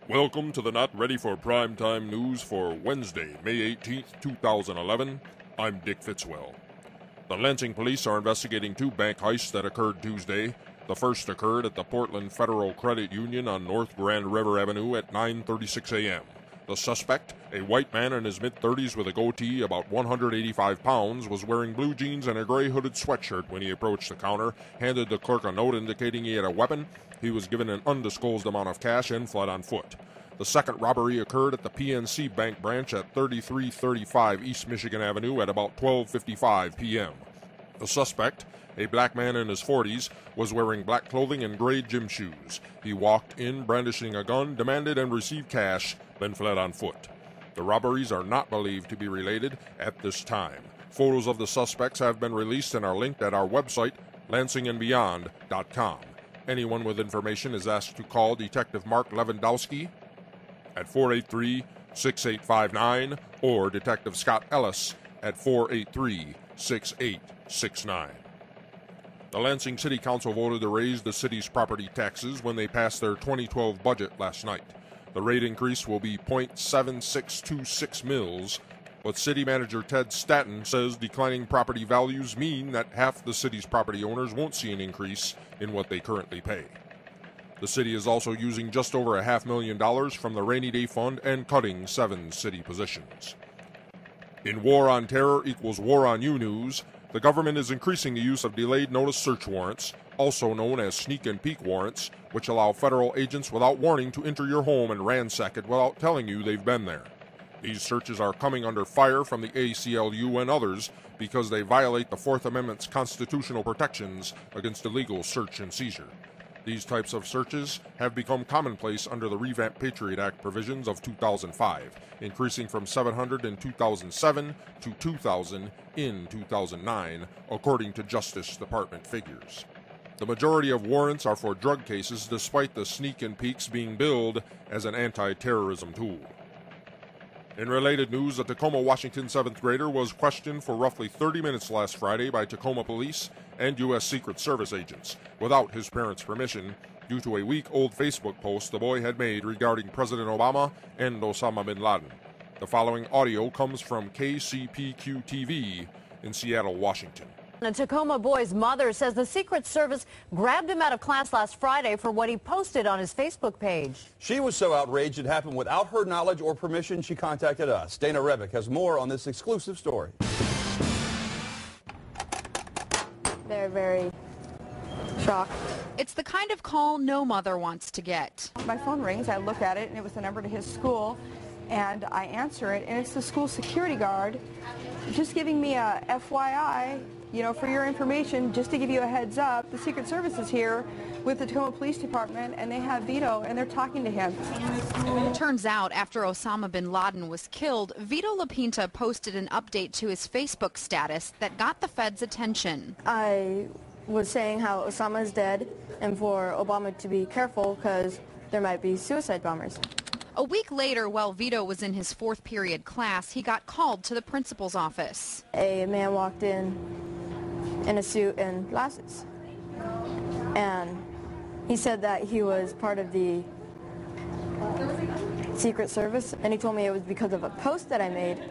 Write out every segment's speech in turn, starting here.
Welcome to the Not Ready for Primetime News for Wednesday, May 18th, 2011. I'm Dick Fitzwell. The Lansing police are investigating two bank heists that occurred Tuesday. The first occurred at the Portland Federal Credit Union on North Grand River Avenue at 9:36 a.m. The suspect, a white man in his mid-30s with a goatee about 185 pounds, was wearing blue jeans and a gray hooded sweatshirt when he approached the counter, handed the clerk a note indicating he had a weapon. He was given an undisclosed amount of cash and fled on foot. The second robbery occurred at the PNC Bank branch at 3335 East Michigan Avenue at about 12:55 p.m. The suspect, a black man in his 40s, was wearing black clothing and gray gym shoes. He walked in brandishing a gun, demanded and received cash, then fled on foot. The robberies are not believed to be related at this time. Photos of the suspects have been released and are linked at our website, lansingandbeyond.com. Anyone with information is asked to call Detective Mark Lewandowski at 483-6859 or Detective Scott Ellis at 483-6869. The Lansing City Council voted to raise the city's property taxes when they passed their 2012 budget last night. The rate increase will be .7626 mils, but City Manager Ted Staton says declining property values mean that half the city's property owners won't see an increase in what they currently pay. The city is also using just over $500,000 from the Rainy Day Fund and cutting 7 city positions. In War on Terror equals War on You news, the government is increasing the use of delayed notice search warrants, also known as sneak and peek warrants, which allow federal agents without warning to enter your home and ransack it without telling you they've been there. These searches are coming under fire from the ACLU and others because they violate the Fourth Amendment's constitutional protections against illegal search and seizure. These types of searches have become commonplace under the revamped Patriot Act provisions of 2005, increasing from 700 in 2007 to 2,000 in 2009, according to Justice Department figures. The majority of warrants are for drug cases, despite the sneak and peeks being billed as an anti-terrorism tool. In related news, a Tacoma, Washington 7th grader was questioned for roughly 30 minutes last Friday by Tacoma police and U.S. Secret Service agents without his parents' permission due to a week-old Facebook post the boy had made regarding President Obama and Osama bin Laden. The following audio comes from KCPQ-TV in Seattle, Washington. A Tacoma boy's mother says the Secret Service grabbed him out of class last Friday for what he posted on his Facebook page. She was so outraged it happened without her knowledge or permission. She contacted us. Dana Rebick has more on this exclusive story. They're very shocked. It's the kind of call no mother wants to get. My phone rings, I look at it, and it was the number to his school, and I answer it, and it's the school security guard just giving me a FYI, for your information, just to give you a heads up, the Secret Service is here with the Tacoma Police Department, and they have Vito, and they're talking to him. Turns out, after Osama bin Laden was killed, Vito LaPinta posted an update to his Facebook status that got the feds' attention. I was saying how Osama is dead, and for Obama to be careful because there might be suicide bombers. A week later, while Vito was in his 4th period class, he got called to the principal's office. A man walked in a suit and glasses, and he said that he was part of the Secret Service, and he told me it was because of a post that I made,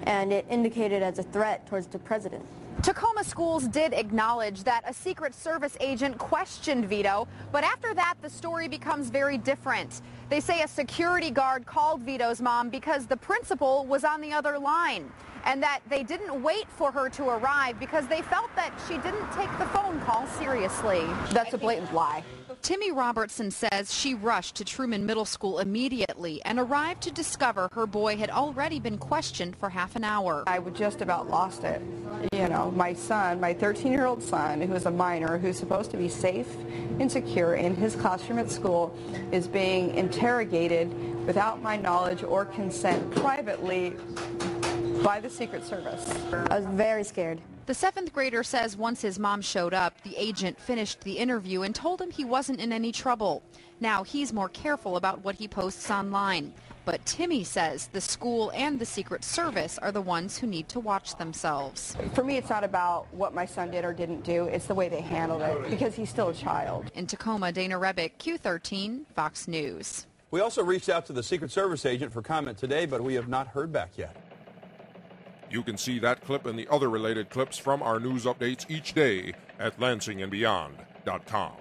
and it indicated as a threat towards the president. Tacoma schools did acknowledge that a Secret Service agent questioned Vito, but after that, the story becomes very different. They say a security guard called Vito's mom because the principal was on the other line, and that they didn't wait for her to arrive because they felt that she didn't take the phone call seriously. That's a blatant lie. Timmy Robertson says she rushed to Truman Middle School immediately and arrived to discover her boy had already been questioned for half an hour. I would just about lost it. My son, my 13-year-old son, who is a minor, who's supposed to be safe and secure in his classroom at school, is being interrogated without my knowledge or consent privately by the Secret Service. I was very scared. The 7th grader says once his mom showed up, the agent finished the interview and told him he wasn't in any trouble. Now he's more careful about what he posts online. But Timmy says the school and the Secret Service are the ones who need to watch themselves. For me, it's not about what my son did or didn't do. It's the way they handled it, because he's still a child. In Tacoma, Dana Rebick, Q13, Fox News. We also reached out to the Secret Service agent for comment today, but we have not heard back yet. You can see that clip and the other related clips from our news updates each day at lansingandbeyond.com.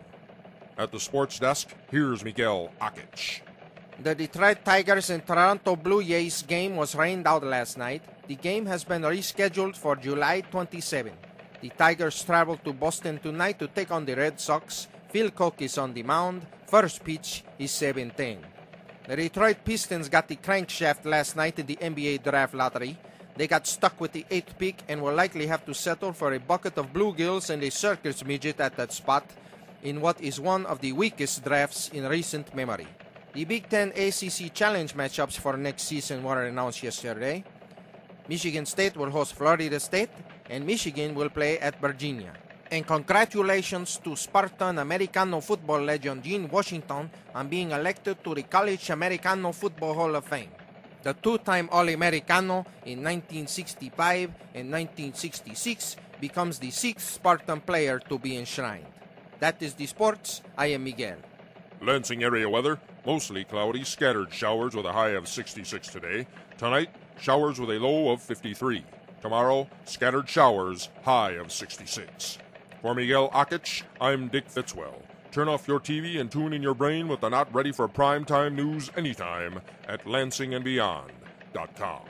At the sports desk, here's Miguel Ockitcz. The Detroit Tigers and Toronto Blue Jays game was rained out last night. The game has been rescheduled for July 27. The Tigers travel to Boston tonight to take on the Red Sox. Phil Coke is on the mound. First pitch is 7:10. The Detroit Pistons got the crankshaft last night in the NBA draft lottery. They got stuck with the 8th pick and will likely have to settle for a bucket of bluegills and a circus midget at that spot in what is one of the weakest drafts in recent memory. The Big Ten ACC Challenge matchups for next season were announced yesterday. Michigan State will host Florida State, and Michigan will play at Virginia. And congratulations to Spartan Americano football legend Gene Washington on being elected to the College Americano Football Hall of Fame. The two-time All-Americano in 1965 and 1966 becomes the 6th Spartan player to be enshrined. That is the sports. I am Miguel. Lansing area weather, mostly cloudy, scattered showers with a high of 66 today. Tonight, showers with a low of 53. Tomorrow, scattered showers, high of 66. For Miguel Ockitcz, I'm Dick Fitzwell. Turn off your TV and tune in your brain with the not ready for primetime news anytime at lansingandbeyond.com.